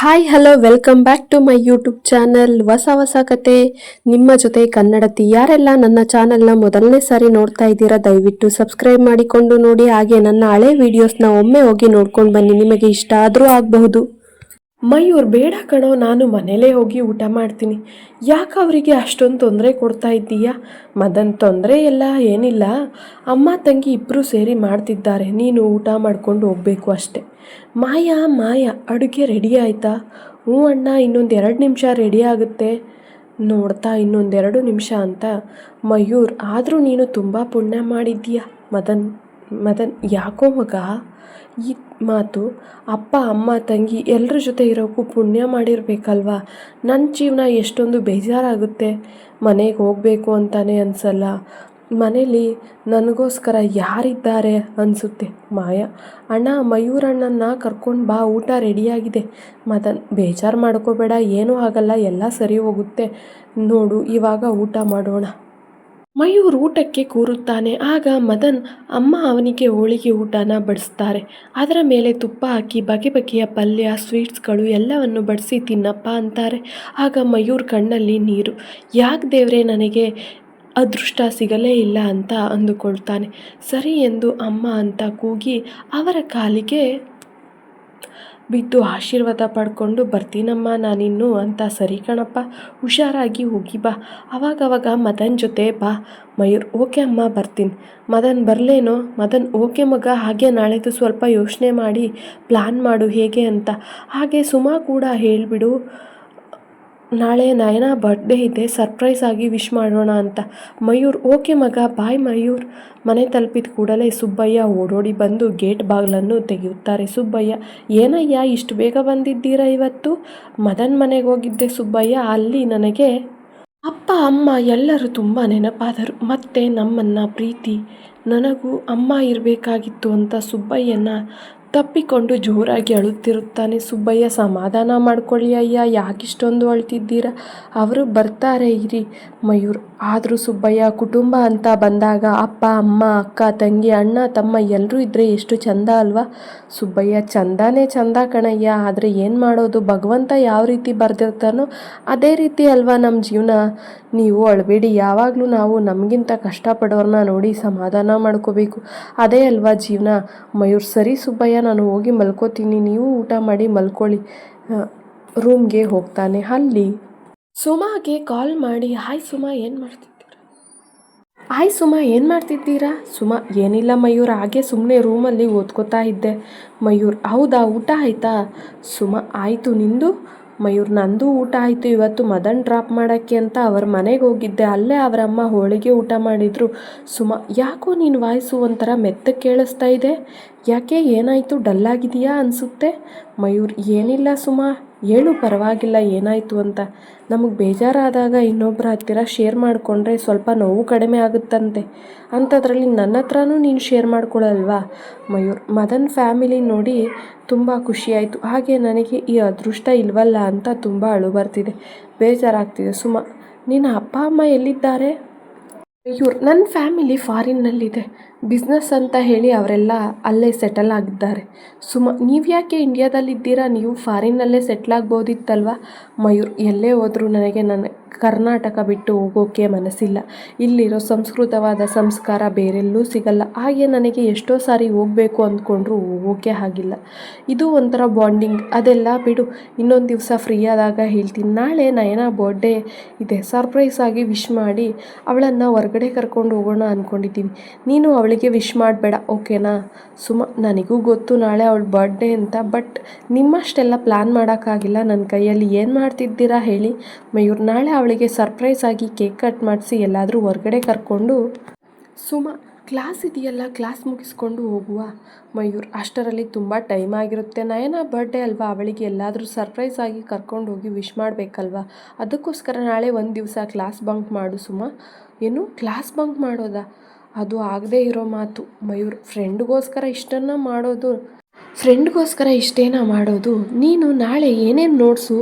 Hi hello welcome back to my YouTube channel. ಹೊಸ ಕತೆ ನಿಮ್ಮ ಜೊತೆ ಕನ್ನಡತಿ. ಯಾರೆಲ್ಲ ನನ್ನ ಚಾನಲ್ನ ಮೊದಲನೇ ಸಾರಿ ನೋಡ್ತಾ ಇದ್ದೀರಾ ದಯವಿಟ್ಟು ಸಬ್ಸ್ಕ್ರೈಬ್ ಮಾಡಿಕೊಂಡು ನೋಡಿ. ಹಾಗೆ ನನ್ನ ಹಳೆ ವಿಡಿಯೋಸ್ನ ಒಮ್ಮೆ ಹೋಗಿ ನೋಡ್ಕೊಂಡು ಬನ್ನಿ, ನಿಮಗೆ ಇಷ್ಟ ಆದರೂ ಆಗಬಹುದು. ಮಯೂರ್, ಬೇಡ ಕಣೋ, ನಾನು ಮನೇಲೇ ಹೋಗಿ ಊಟ ಮಾಡ್ತೀನಿ. ಯಾಕೆ ಅವರಿಗೆ ಅಷ್ಟೊಂದು ತೊಂದರೆ ಕೊಡ್ತಾ ಇದ್ದೀಯಾ? ಮದನ್ ತೊಂದರೆ ಎಲ್ಲ ಏನಿಲ್ಲ, ಅಮ್ಮ ತಂಗಿ ಇಬ್ಬರು ಸೇರಿ ಮಾಡ್ತಿದ್ದಾರೆ, ನೀನು ಊಟ ಮಾಡ್ಕೊಂಡು ಹೋಗಬೇಕು ಅಷ್ಟೆ. ಮಾಯಾ ಅಡುಗೆ ರೆಡಿ ಆಯಿತಾ? ಹ್ಞೂ ಅಣ್ಣ, ಇನ್ನೊಂದು 2 ನಿಮಿಷ ರೆಡಿ ಆಗುತ್ತೆ. ನೋಡ್ತಾ ಇನ್ನೊಂದೆರಡು ನಿಮಿಷ ಅಂತ. ಮಯೂರ್, ಆದರೂ ನೀನು ತುಂಬ ಪುಣ್ಯ ಮಾಡಿದ್ದೀಯಾ. ಮದನ್ ಯಾಕೋ ಮಗ ಈ ಮಾತು? ಅಪ್ಪ ಅಮ್ಮ ತಂಗಿ ಎಲ್ಲರ ಜೊತೆ ಇರೋಕ್ಕೂ ಪುಣ್ಯ ಮಾಡಿರ್ಬೇಕಲ್ವಾ? ನನ್ನ ಜೀವನ ಎಷ್ಟೊಂದು ಬೇಜಾರಾಗುತ್ತೆ. ಮನೆಗೆ ಹೋಗಬೇಕು ಅಂತಾನೆ ಅನಿಸಲ್ಲ. ಮನೇಲಿ ನನಗೋಸ್ಕರ ಯಾರಿದ್ದಾರೆ ಅನಿಸುತ್ತೆ. ಮಾಯಾ, ಅಣ್ಣ ಮಯೂರಣ್ಣನ ಕರ್ಕೊಂಡು ಬಾ, ಊಟ ರೆಡಿಯಾಗಿದೆ. ಮದನ್, ಬೇಜಾರು ಮಾಡ್ಕೋಬೇಡ, ಏನೂ ಆಗಲ್ಲ, ಎಲ್ಲ ಸರಿ ಹೋಗುತ್ತೆ. ನೋಡು, ಇವಾಗ ಊಟ ಮಾಡೋಣ. ಮಯೂರ್ ಊಟಕ್ಕೆ ಕೂರುತ್ತಾನೆ. ಆಗ ಮದನ್ ಅಮ್ಮ ಅವನಿಗೆ ಹೋಳಿಗೆ ಊಟನ ಬಡಿಸ್ತಾರೆ. ಅದರ ಮೇಲೆ ತುಪ್ಪ ಹಾಕಿ ಬಗೆ ಬಗೆಯ ಪಲ್ಯ, ಸ್ವೀಟ್ಸ್ಗಳು ಎಲ್ಲವನ್ನು ಬಡಿಸಿ ತಿನ್ನಪ್ಪ ಅಂತಾರೆ. ಆಗ ಮಯೂರ್ ಕಣ್ಣಲ್ಲಿ ನೀರು. ಯಾಕೆ ದೇವ್ರೆ ನನಗೆ ಅದೃಷ್ಟ ಸಿಗಲೇ ಇಲ್ಲ ಅಂತ ಅಂದುಕೊಳ್ತಾನೆ. ಸರಿ ಎಂದು ಅಮ್ಮ ಅಂತ ಕೂಗಿ ಅವರ ಕಾಲಿಗೆ ಬಿದ್ದು ಆಶೀರ್ವಾದ ಪಡ್ಕೊಂಡು, ಬರ್ತೀನಮ್ಮ ನಾನಿನ್ನು ಅಂತ. ಸರಿ ಕಣಪ್ಪ, ಹುಷಾರಾಗಿ ಹೋಗಿ ಬಾ, ಅವಾಗವಾಗ ಮದನ್ ಜೊತೆ ಬಾ. ಮಯೂರ್, ಓಕೆ ಅಮ್ಮ ಬರ್ತೀನಿ. ಮದನ್, ಬರಲೇನೋ? ಮದನ್, ಓಕೆ ಮಗ, ಹಾಗೆ ನಾಳೆದು ಸ್ವಲ್ಪ ಯೋಚನೆ ಮಾಡಿ ಪ್ಲ್ಯಾನ್ ಮಾಡು ಹೇಗೆ ಅಂತ. ಹಾಗೆ ಸುಮಾ ಕೂಡ ಹೇಳಿಬಿಡು, ನಾಳೆ ನಯನ ಬರ್ಡೇ ಇದೆ, ಸರ್ಪ್ರೈಸ್ ಆಗಿ ವಿಶ್ ಮಾಡೋಣ ಅಂತ. ಮಯೂರ್, ಓಕೆ ಮಗ, ಬಾಯ್. ಮಯೂರ್ ಮನೆ ತಲುಪಿದ ಕೂಡಲೇ ಸುಬ್ಬಯ್ಯ ಓಡೋಡಿ ಬಂದು ಗೇಟ್ ಬಾಗಿಲನ್ನು ತೆಗೆಯುತ್ತಾರೆ. ಸುಬ್ಬಯ್ಯ, ಏನಯ್ಯ ಇಷ್ಟು ಬೇಗ ಬಂದಿದ್ದೀರಾ ಇವತ್ತು? ಮದನ್ ಮನೆಗೆ ಹೋಗಿದ್ದೆ ಸುಬ್ಬಯ್ಯ, ಅಲ್ಲಿ ನನಗೆ ಅಪ್ಪ ಅಮ್ಮ ಎಲ್ಲರೂ ತುಂಬ ನೆನಪಾದರು. ಮತ್ತೆ ನಮ್ಮನ್ನ ಪ್ರೀತಿ ನನಗೂ ಅಮ್ಮ ಇರಬೇಕಾಗಿತ್ತು ಅಂತ ಸುಬ್ಬಯ್ಯನ ತಪ್ಪಿಕೊಂಡು ಜೋರಾಗಿ ಅಳುತ್ತಿರುತ್ತಾನೆ. ಸುಬ್ಬಯ್ಯ, ಸಮಾಧಾನ ಮಾಡ್ಕೊಳ್ಳಿ ಅಯ್ಯ, ಯಾಕಿಷ್ಟೊಂದು ಅಳ್ತಿದ್ದೀರಾ? ಅವರು ಬರ್ತಾರೆ ಇರಿ. ಮಯೂರ್, ಆದರೂ ಸುಬ್ಬಯ್ಯ, ಕುಟುಂಬ ಅಂತ ಬಂದಾಗ ಅಪ್ಪ ಅಮ್ಮ ಅಕ್ಕ ತಂಗಿ ಅಣ್ಣ ತಮ್ಮ ಎಲ್ಲರೂ ಇದ್ದರೆ ಎಷ್ಟು ಚಂದ ಅಲ್ವಾ? ಸುಬ್ಬಯ್ಯ, ಚಂದಾನೇ ಚಂದ ಕಣಯ್ಯ, ಆದರೆ ಏನು ಮಾಡೋದು, ಭಗವಂತ ಯಾವ ರೀತಿ ಬರೆದಿರ್ತಾನೋ ಅದೇ ರೀತಿ ಅಲ್ವಾ ನಮ್ಮ ಜೀವನ. ನೀವು ಅಳಬೇಡಿ, ಯಾವಾಗಲೂ ನಾವು ನಮಗಿಂತ ಕಷ್ಟಪಡೋರನ್ನ ನೋಡಿ ಸಮಾಧಾನ ಮಾಡ್ಕೋಬೇಕು, ಅದೇ ಅಲ್ವಾ ಜೀವನ. ಮಯೂರ್, ಸರಿ ಸುಬ್ಬಯ್ಯ, ನಾನು ಹೋಗಿ ಮಲ್ಕೋತೀನಿ, ನೀವು ಊಟ ಮಾಡಿ ಮಲ್ಕೊಳ್ಳಿ. ರೂಮ್ಗೆ ಹೋಗ್ತಾನೆ. ಅಲ್ಲಿ ಸುಮಾಗೆ ಕಾಲ್ ಮಾಡಿ, ಹಾಯ್ ಸುಮಾ, ಏನು ಮಾಡ್ತಿದ್ದೀರಾ? ಸುಮಾ, ಏನಿಲ್ಲ ಮಯೂರ್, ಹಾಗೆ ಸುಮ್ಮನೆ ರೂಮಲ್ಲಿ ಓದ್ಕೋತಾ ಇದ್ದೆ. ಮಯೂರ್, ಹೌದಾ, ಊಟ ಆಯಿತಾ? ಸುಮಾ, ಆಯಿತು, ನಿಂದು? ಮಯೂರ್, ನಂದು ಊಟ ಆಯಿತು. ಇವತ್ತು ಮದನ್ ಡ್ರಾಪ್ ಮಾಡೋಕ್ಕೆ ಅಂತ ಅವ್ರ ಮನೆಗೆ ಹೋಗಿದ್ದೆ, ಅಲ್ಲೇ ಅವರಮ್ಮ ಹೋಳಿಗೆ ಊಟ ಮಾಡಿದರು. ಸುಮಾ, ಯಾಕೋ ನಿನ್ನ ವಾಯ್ಸು ಒಂಥರ ಮೆತ್ತಗೆ ಕೇಳಿಸ್ತಾ ಇದೆ, ಯಾಕೆ ಏನಾಯಿತು, ಡಲ್ಲಾಗಿದೆಯಾ ಅನಿಸುತ್ತೆ? ಮಯೂರ್, ಏನಿಲ್ಲ ಸುಮಾ, ಹೇಳು, ಪರವಾಗಿಲ್ಲ, ಏನಾಯಿತು ಅಂತ. ನಮಗೆ ಬೇಜಾರಾದಾಗ ಇನ್ನೊಬ್ಬರ ಹತ್ತಿರ ಶೇರ್ ಮಾಡಿಕೊಂಡ್ರೆ ಸ್ವಲ್ಪ ನೋವು ಕಡಿಮೆ ಆಗುತ್ತಂತೆ, ಅಂಥದ್ರಲ್ಲಿ ನನ್ನ ಹತ್ರನೂ ನೀನು ಶೇರ್ ಮಾಡ್ಕೊಳ್ಳಲ್ವಾ? ಮಯೂರ್, ಮದನ್ ಫ್ಯಾಮಿಲಿ ನೋಡಿ ತುಂಬ ಖುಷಿಯಾಯಿತು, ಹಾಗೆ ನನಗೆ ಈ ಅದೃಷ್ಟ ಇಲ್ವಲ್ಲ ಅಂತ ತುಂಬ ಅಳು ಬರ್ತಿದೆ, ಬೇಜಾರಾಗ್ತಿದೆ. ಸುಮಾ, ನಿನ್ನ ಅಪ್ಪ ಅಮ್ಮ ಎಲ್ಲಿದ್ದಾರೆ? ಮಯೂರ್, ನನ್ನ ಫ್ಯಾಮಿಲಿ ಫಾರಿನ್ನಲ್ಲಿದೆ, ಬಿಸ್ನೆಸ್ ಅಂತ ಹೇಳಿ ಅವರೆಲ್ಲ ಅಲ್ಲೇ ಸೆಟಲ್ ಆಗಿದ್ದಾರೆ. ಸುಮಾ, ನೀವು ಯಾಕೆ ಇಂಡಿಯಾದಲ್ಲಿದ್ದೀರಾ, ನೀವು ಫಾರಿನ್ನಲ್ಲೇ ಸೆಟ್ಲ್ ಆಗ್ಬೋದಿತ್ತಲ್ವ? ಮಯೂರ್, ಎಲ್ಲೇ ಹೋದರೂ ನನಗೆ ನನ್ನ ಕರ್ನಾಟಕ ಬಿಟ್ಟು ಹೋಗೋಕ್ಕೆ ಮನಸ್ಸಿಲ್ಲ, ಇಲ್ಲಿರೋ ಸಂಸ್ಕೃತವಾದ ಸಂಸ್ಕಾರ ಬೇರೆಲ್ಲೂ ಸಿಗಲ್ಲ, ಹಾಗೆ ನನಗೆ ಎಷ್ಟೋ ಸಾರಿ ಹೋಗಬೇಕು ಅಂದ್ಕೊಂಡ್ರೂ ಹೋಗೋಕ್ಕೆ ಆಗಿಲ್ಲ. ಇದು ಒಂಥರ ಬಾಂಡಿಂಗ್, ಅದೆಲ್ಲ ಬಿಡು, ಇನ್ನೊಂದು ದಿವಸ ಫ್ರೀ ಆದಾಗ ಹೇಳ್ತೀನಿ. ನಾಳೆ ನಯನ ಬರ್ಡೇ ಇದೆ, ಸರ್ಪ್ರೈಸ್ ಆಗಿ ವಿಶ್ ಮಾಡಿ ಅವಳನ್ನು ಹೊರಗಡೆ ಕರ್ಕೊಂಡು ಹೋಗೋಣ ಅಂದ್ಕೊಂಡಿದ್ದೀವಿ, ನೀನು ಅವಳಿಗೆ ವಿಶ್ ಮಾಡಬೇಡ, ಓಕೆನಾ? ಸುಮಾ, ನನಗೂ ಗೊತ್ತು ನಾಳೆ ಅವಳ ಬರ್ಡೇ ಅಂತ, ಬಟ್ ನಿಮ್ಮಷ್ಟೆಲ್ಲ ಪ್ಲ್ಯಾನ್ ಮಾಡೋಕ್ಕಾಗಿಲ್ಲ ನನ್ನ ಕೈಯಲ್ಲಿ, ಏನು ಮಾಡ್ತಿದ್ದೀರಾ ಹೇಳಿ? ಮಯೂರ್, ನಾಳೆ ಅವಳಿಗೆ ಸರ್ಪ್ರೈಸ್ ಆಗಿ ಕೇಕ್ ಕಟ್ ಮಾಡಿಸಿ ಎಲ್ಲಾದರೂ ಹೊರಗಡೆ ಕರ್ಕೊಂಡು. ಸುಮಾ, ಕ್ಲಾಸ್ ಇದೆಯಲ್ಲ, ಕ್ಲಾಸ್ ಮುಗಿಸ್ಕೊಂಡು ಹೋಗುವ? ಮಯೂರ್, ಅಷ್ಟರಲ್ಲಿ ತುಂಬ ಟೈಮ್ ಆಗಿರುತ್ತೆ, ನಯನ ಬರ್ಡೇ ಅಲ್ವಾ, ಅವಳಿಗೆ ಎಲ್ಲಾದರೂ ಸರ್ಪ್ರೈಸ್ ಆಗಿ ಕರ್ಕೊಂಡು ಹೋಗಿ ವಿಶ್ ಮಾಡಬೇಕಲ್ವಾ, ಅದಕ್ಕೋಸ್ಕರ ನಾಳೆ ಒಂದು ದಿವಸ ಕ್ಲಾಸ್ ಬಂಕ್ ಮಾಡು. ಸುಮಾ, ಏನು ಕ್ಲಾಸ್ ಬಂಕ್ ಮಾಡೋದಾ? ಅದು ಆಗದೇ ಇರೋ ಮಾತು. ಮಯೂರ್, ಫ್ರೆಂಡ್ಗೋಸ್ಕರ ಇಷ್ಟನ್ನು ಮಾಡೋದು ಫ್ರೆಂಡ್ಗೋಸ್ಕರ ಇಷ್ಟೇನ ಮಾಡೋದು? ನೀನು ನಾಳೆ ಏನೇನು ನೋಟ್ಸು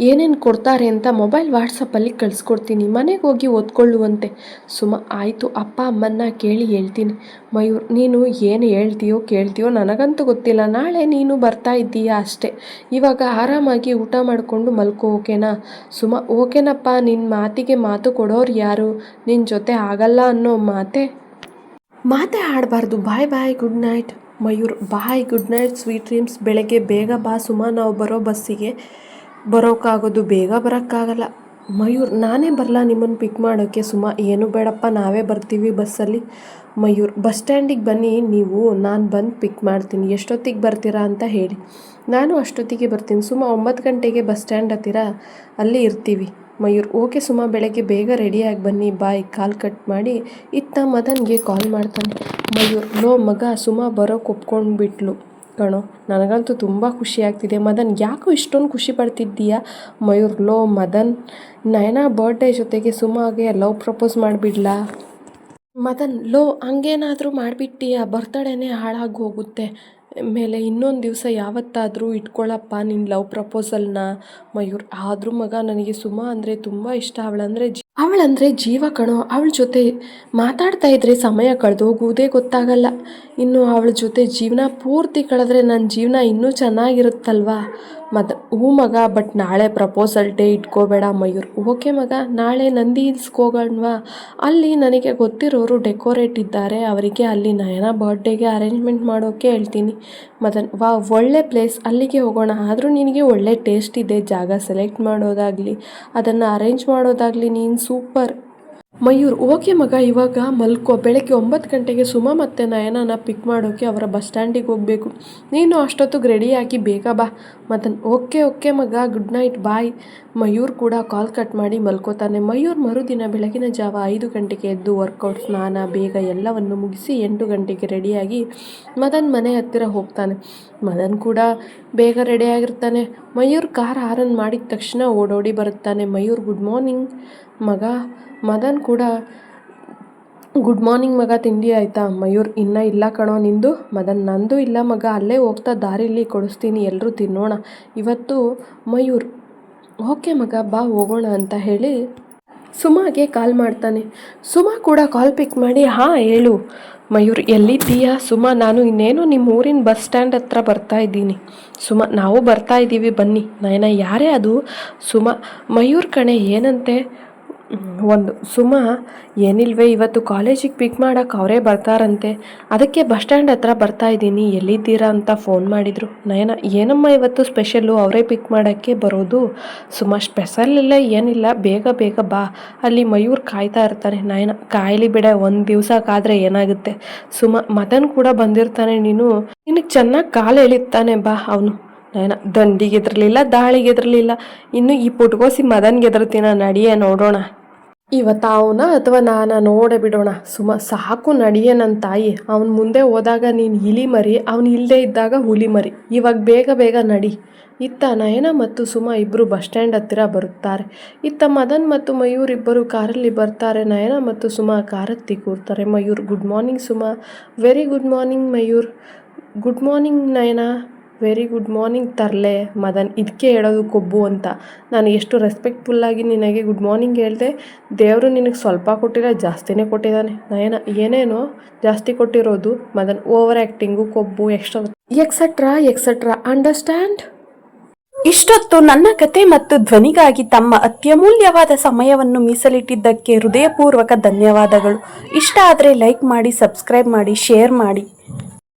ಏನೇನು ಕೊಡ್ತಾರೆ ಅಂತ ಮೊಬೈಲ್ ವಾಟ್ಸಪ್ಪಲ್ಲಿ ಕಳಿಸ್ಕೊಡ್ತೀನಿ, ಮನೆಗೆ ಹೋಗಿ ಓದ್ಕೊಳ್ಳುವಂತೆ. ಸುಮ ಆಯಿತು, ಅಪ್ಪ ಅಮ್ಮನ್ನ ಕೇಳಿ ಹೇಳ್ತೀನಿ. ಮಯೂರ್, ನೀನು ಏನು ಹೇಳ್ತೀಯೋ ಕೇಳ್ತೀಯೋ ನನಗಂತೂ ಗೊತ್ತಿಲ್ಲ. ನಾಳೆ ನೀನು ಬರ್ತಾ ಇದ್ದೀಯಾ ಅಷ್ಟೇ. ಇವಾಗ ಆರಾಮಾಗಿ ಊಟ ಮಾಡಿಕೊಂಡು ಮಲ್ಕೋ, ಓಕೆನಾ? ಸುಮ, ಓಕೆನಪ್ಪ. ನಿನ್ನ ಮಾತಿಗೆ ಮಾತು ಕೊಡೋರು ಯಾರು? ನಿನ್ನ ಜೊತೆ ಆಗಲ್ಲ ಅನ್ನೋ ಮಾತೇ ಆಡಬಾರ್ದು. ಬಾಯ್ ಬಾಯ್, ಗುಡ್ ನೈಟ್. ಮಯೂರ್, ಬಾಯ್, ಗುಡ್ ನೈಟ್, ಸ್ವೀಟ್ ಡ್ರೀಮ್ಸ್. ಬೆಳಗ್ಗೆ ಬೇಗ ಬಾ ಸುಮಾ, ನಾವು ಬರೋ ಬಸ್ಸಿಗೆ ಬರೋಕ್ಕಾಗೋದು, ಬೇಗ ಬರೋಕ್ಕಾಗಲ್ಲ. ಮಯೂರ್, ನಾನೇ ಬರಲ್ಲ ನಿಮ್ಮನ್ನು ಪಿಕ್ ಮಾಡೋಕ್ಕೆ? ಸುಮಾ, ಏನು ಬೇಡಪ್ಪ, ನಾವೇ ಬರ್ತೀವಿ ಬಸ್ಸಲ್ಲಿ. ಮಯೂರ್, ಬಸ್ ಸ್ಟ್ಯಾಂಡಿಗೆ ಬನ್ನಿ ನೀವು, ನಾನು ಬಂದು ಪಿಕ್ ಮಾಡ್ತೀನಿ. ಎಷ್ಟೊತ್ತಿಗೆ ಬರ್ತೀರಾ ಅಂತ ಹೇಳಿ, ನಾನು ಅಷ್ಟೊತ್ತಿಗೆ ಬರ್ತೀನಿ. ಸುಮಾ, 9 ಗಂಟೆಗೆ ಬಸ್ ಸ್ಟ್ಯಾಂಡ್ ಹತ್ತಿರ ಅಲ್ಲಿ ಇರ್ತೀವಿ. ಮಯೂರ್, ಓಕೆ ಸುಮಾ, ಬೆಳಗ್ಗೆ ಬೇಗ ರೆಡಿಯಾಗಿ ಬನ್ನಿ, ಬಾಯ್. ಕಾಲ್ ಕಟ್ ಮಾಡಿ ಇತ್ತ ಮದನ್ಗೆ ಕಾಲ್ ಮಾಡ್ತಾನೆ. ಮಯೂರ್, ಲೋ ಮಗ, ಸುಮಾ ಬರೋಕ್ಕೆ ಒಪ್ಕೊಂಡ್ಬಿಟ್ಲು ಕಣೋ, ನನಗಂತೂ ತುಂಬ ಖುಷಿ ಆಗ್ತಿದೆ. ಮದನ್, ಯಾಕೋ ಇಷ್ಟೊಂದು ಖುಷಿ ಪಡ್ತಿದ್ದೀಯಾ? ಮಯೂರ್, ಲೋ ಮದನ್, ನಯನಾ ಬರ್ಡೇ ಜೊತೆಗೆ ಸುಮಾಗೆ ಲವ್ ಪ್ರಪೋಸ್ ಮಾಡಿಬಿಡ್ಲಾ? ಮದನ್, ಲೋ ಹಂಗೇನಾದರೂ ಮಾಡಿಬಿಟ್ಟಿಯಾ? ಬರ್ತಡೇನೇ ಹಾಳಾಗಿ ಹೋಗುತ್ತೆ. ಮೇಲೆ ಇನ್ನೊಂದು ದಿವಸ ಯಾವತ್ತಾದರೂ ಇಟ್ಕೊಳ್ಳಪ್ಪ ನಿನ್ನ ಲವ್ ಪ್ರಪೋಸಲ್ನ. ಮಯೂರ್, ಆದರೂ ಮಗ, ನನಗೆ ಸುಮಾ ಅಂದರೆ ತುಂಬ ಇಷ್ಟ. ಅವಳಂದರೆ ಜೀವ ಕಣೋ. ಅವಳ ಜೊತೆ ಮಾತಾಡ್ತಾ ಇದ್ರೆ ಸಮಯ ಕಳೆದೋಗುವುದೇ ಗೊತ್ತಾಗಲ್ಲ. ಇನ್ನು ಅವಳ ಜೊತೆ ಜೀವನ ಪೂರ್ತಿ ಕಳೆದ್ರೆ ನನ್ನ ಜೀವನ ಇನ್ನೂ ಚೆನ್ನಾಗಿರುತ್ತಲ್ವಾ? ಹ್ಞೂ ಮಗ, ಬಟ್ ನಾಳೆ ಪ್ರಪೋಸಲ್ ಡೇ ಇಟ್ಕೋಬೇಡ. ಮಯೂರ್, ಓಕೆ ಮಗ, ನಾಳೆ ನಂದಿ ಹಿಲ್ಸ್ಗೆ ಹೋಗೋಣವಾ? ಅಲ್ಲಿ ನನಗೆ ಗೊತ್ತಿರೋರು ಡೆಕೋರೇಟ್ ಇದ್ದಾರೆ, ಅವರಿಗೆ ಅಲ್ಲಿ ನಯನ ಬರ್ಡೇಗೆ ಅರೇಂಜ್ಮೆಂಟ್ ಮಾಡೋಕ್ಕೆ ಹೇಳ್ತೀನಿ. ಮದನ್, ವಾ, ಒಳ್ಳೆ ಪ್ಲೇಸ್, ಅಲ್ಲಿಗೆ ಹೋಗೋಣ. ಆದರೂ ನಿನಗೆ ಒಳ್ಳೆ ಟೇಸ್ಟ್ ಇದೆ, ಜಾಗ ಸೆಲೆಕ್ಟ್ ಮಾಡೋದಾಗಲಿ ಅದನ್ನು ಅರೇಂಜ್ ಮಾಡೋದಾಗಲಿ ನೀನು ಸೂಪರ್. ಮಯೂರ್, ಓಕೆ ಮಗ, ಇವಾಗ ಮಲ್ಕೋ. ಬೆಳಗ್ಗೆ 9 ಗಂಟೆಗೆ ಸುಮಾ ಮತ್ತು ನಯನನ ಪಿಕ್ ಮಾಡೋಕ್ಕೆ ಅವರ ಬಸ್ ಸ್ಟ್ಯಾಂಡಿಗೆ ಹೋಗಬೇಕು. ನೀನು ಅಷ್ಟೊತ್ತಿಗೆ ರೆಡಿಯಾಗಿ ಬೇಗ ಬಾ. ಮದನ್, ಓಕೆ ಮಗ, ಗುಡ್ ನೈಟ್, ಬಾಯ್. ಮಯೂರ್ ಕೂಡ ಕಾಲ್ ಕಟ್ ಮಾಡಿ ಮಲ್ಕೋತಾನೆ. ಮಯೂರ್ ಮರುದಿನ ಬೆಳಗಿನ ಜಾವ 5 ಗಂಟೆಗೆ ಎದ್ದು ವರ್ಕೌಟ್, ಸ್ನಾನ ಬೇಗ ಎಲ್ಲವನ್ನು ಮುಗಿಸಿ 8 ಗಂಟೆಗೆ ರೆಡಿಯಾಗಿ ಮದನ್ ಮನೆ ಹತ್ತಿರ ಹೋಗ್ತಾನೆ. ಮದನ್ ಕೂಡ ಬೇಗ ರೆಡಿಯಾಗಿರ್ತಾನೆ. ಮಯೂರ್ ಕಾರ್ ಹಾರನ್ ಮಾಡಿದ ತಕ್ಷಣ ಓಡೋಡಿ ಬರುತ್ತಾನೆ. ಮಯೂರ್, ಗುಡ್ ಮಾರ್ನಿಂಗ್ ಮಗ. ಮದನ್ ಕೂಡ ಗುಡ್ ಮಾರ್ನಿಂಗ್ ಮಗ, ತಿಂಡಿ ಆಯಿತಾ? ಮಯೂರ್, ಇನ್ನೂ ಇಲ್ಲ ಕಣೋ, ನಿಂದು? ಮದನ್, ನಂದು ಇಲ್ಲ ಮಗ, ಅಲ್ಲೇ ಹೋಗ್ತಾ ದಾರಿಲಿ ಕೊಡಿಸ್ತೀನಿ, ಎಲ್ಲರೂ ತಿನ್ನೋಣ ಇವತ್ತು. ಮಯೂರ್, ಓಕೆ ಮಗ, ಬಾ ಹೋಗೋಣ ಅಂತ ಹೇಳಿ ಸುಮಾಗೆ ಕಾಲ್ ಮಾಡ್ತಾನೆ. ಸುಮಾ ಕೂಡ ಕಾಲ್ ಪಿಕ್ ಮಾಡಿ, ಹಾಂ ಹೇಳು. ಮಯೂರ್, ಎಲ್ಲಿದ್ದೀಯಾ? ಸುಮಾ, ನಾನು ಇನ್ನೇನು ನಿಮ್ಮ ಊರಿನ ಬಸ್ ಸ್ಟ್ಯಾಂಡ್ ಹತ್ರ ಬರ್ತಾ ಇದ್ದೀನಿ. ಸುಮಾ, ನಾವು ಬರ್ತಾ ಇದ್ದೀವಿ ಬನ್ನಿ. ನಯನ, ಯಾರೇ ಅದು? ಸುಮಾ, ಮಯೂರ್ ಕಣೆ, ಏನಂತೆ? ಸುಮಾ, ಏನಿಲ್ವೇ, ಇವತ್ತು ಕಾಲೇಜಿಗೆ ಪಿಕ್ ಮಾಡೋಕೆ ಅವರೇ ಬರ್ತಾರಂತೆ, ಅದಕ್ಕೆ ಬಸ್ ಸ್ಟ್ಯಾಂಡ್ ಹತ್ರ ಬರ್ತಾ ಇದ್ದೀನಿ, ಎಲ್ಲಿದ್ದೀರಾ ಅಂತ ಫೋನ್ ಮಾಡಿದರು. ನಯನ, ಏನಮ್ಮ ಇವತ್ತು ಸ್ಪೆಷಲ್ಲು, ಅವರೇ ಪಿಕ್ ಮಾಡೋಕ್ಕೆ ಬರೋದು? ಸುಮಾ, ಸ್ಪೆಷಲ್ ಇಲ್ಲ, ಏನಿಲ್ಲ, ಬೇಗ ಬೇಗ ಬಾ, ಅಲ್ಲಿ ಮಯೂರ್ ಕಾಯ್ತಾ ಇರ್ತಾನೆ. ನಯನ, ಕಾಯಲಿ ಬಿಡೆ, ಒಂದು ದಿವಸ ಕಾದರೆ ಏನಾಗುತ್ತೆ? ಸುಮಾ, ಮದನ್ ಕೂಡ ಬಂದಿರ್ತಾನೆ, ನಿನಗೆ ಚೆನ್ನಾಗಿ ಕಾಲು ಎಳಿತಾನೆ, ಬಾ ಅವನು. ನಯನ, ದಂಡಿಗೆ ಎದ್ರಲಿಲ್ಲ, ದಾಳಿಗೆ ಎದ್ರಲಿಲ್ಲ, ಇನ್ನು ಈ ಪುಟ್ಗೋಸಿ ಮದನ್ಗೆ ಎದುರ್ತೀನ, ನಡಿಯೇ ನೋಡೋಣ. ಇವತ್ತು ಅವನ ಅಥವಾ ನಾನಾ ನೋಡೇ ಬಿಡೋಣ. ಸುಮ, ಸಾಕು ನಡಿಯೇ ನನ್ನ ತಾಯಿ. ಅವನ ಮುಂದೆ ಹೋದಾಗ ನೀನು ಇಲಿ ಮರಿ, ಅವನು ಇಲ್ಲದೆ ಇದ್ದಾಗ ಹುಲಿ ಮರಿ. ಇವಾಗ ಬೇಗ ಬೇಗ ನಡಿ. ಇತ್ತ ನಯನ ಮತ್ತು ಸುಮ ಇಬ್ಬರು ಬಸ್ ಸ್ಟ್ಯಾಂಡ್ ಹತ್ತಿರ ಬರುತ್ತಾರೆ. ಇತ್ತ ಮದನ್ ಮತ್ತು ಮಯೂರ್ ಇಬ್ಬರು ಕಾರಲ್ಲಿ ಬರ್ತಾರೆ. ನಯನ ಮತ್ತು ಸುಮ ಕಾರತ್ತಿ ಕೂರ್ತಾರೆ. Mayur, good morning Suma. Very good morning Mayur. Good morning Nayana. Very good morning ತರಲೆ. ಮದನ್, ಇದಕ್ಕೆ ಹೇಳೋದು ಕೊಬ್ಬು ಅಂತ. ನಾನು ಎಷ್ಟು ರೆಸ್ಪೆಕ್ಟ್ಫುಲ್ಲಾಗಿ ನಿನಗೆ ಗುಡ್ ಮಾರ್ನಿಂಗ್ ಹೇಳಿದೆ. ದೇವರು ನಿನಗೆ ಸ್ವಲ್ಪ ಕೊಟ್ಟಿಲ್ಲ, ಜಾಸ್ತಿನೇ ಕೊಟ್ಟಿದ್ದಾನೆ. ನಯನ, ಏನೇನೋ ಜಾಸ್ತಿ ಕೊಟ್ಟಿರೋದು? ಮದನ್, ಓವರ್ ಆ್ಯಕ್ಟಿಂಗು, ಕೊಬ್ಬು, ಎಕ್ಸೆಟ್ರಾ ಅಂಡರ್ಸ್ಟ್ಯಾಂಡ್? ಇಷ್ಟೊತ್ತು ನನ್ನ ಕತೆ ಮತ್ತು ಧ್ವನಿಗಾಗಿ ತಮ್ಮ ಅತ್ಯಮೂಲ್ಯವಾದ ಸಮಯವನ್ನು ಮೀಸಲಿಟ್ಟಿದ್ದಕ್ಕೆ ಹೃದಯಪೂರ್ವಕ ಧನ್ಯವಾದಗಳು. ಇಷ್ಟ ಆದರೆ ಲೈಕ್ ಮಾಡಿ, ಸಬ್ಸ್ಕ್ರೈಬ್ ಮಾಡಿ, ಶೇರ್ ಮಾಡಿ.